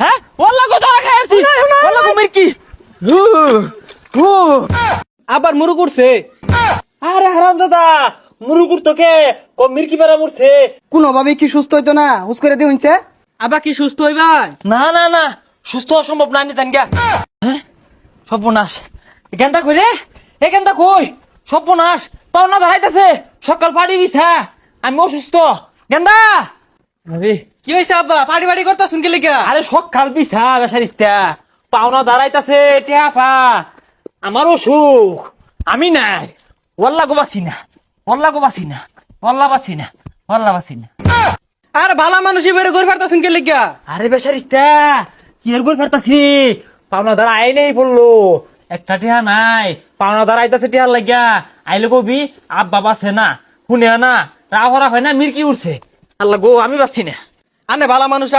হ্যাঁ ওল্লা গো ধরা খাইছি ওল্লা গো মির্কি আবার মুরু করছে। আরে হারাম দাদা মুরুকুর তোকে ও মির্কি বেড়া মরছে। কোনোভাবে কি সুস্থ হইতো না হুস করে দিয়ে হইছে। আবার কি সুস্থ হইবাই? না না না সুস্থ অসম্ভব না জান গা। হ্যাঁ সর্বনাশ এখানটা কই রে এখানটা কই সর্বনাশ পাওনা দাঁড়াইতেছে সকাল পাড়ি বিছা আমি অসুস্থ গেন্দা আরে কি হয়েছে আব্বা? পাড়ি বাড়ি করতা শুনকে লেগা? আরে সকাল বিছা বেসারিস্তা পাওনা দাঁড়াইতেছে টেহাফা আমার অসুখ আমি নাই ওল্লা গো বাসি না ওল্লা গো বাসি না ওল্লা বাসি না ওল্লা বাসি না। আর ভালা মানুষ এবারে ঘর ফারতা শুনকে লেগা? আরে বেসারিস্তা কি এর গোল ফেরতাছি পাওনা দাঁড়া আই নেই পড়লো একটা টিহা নাই পাওনা দাঁড়া আইতাছে টিহার লাগিয়া আইলে কবি আব্বা বাসে না শুনে না রাহরা হয় না মির্কি উঠছে আল্লাহ গো আমি বাসি না। আনে ভালা মানুষ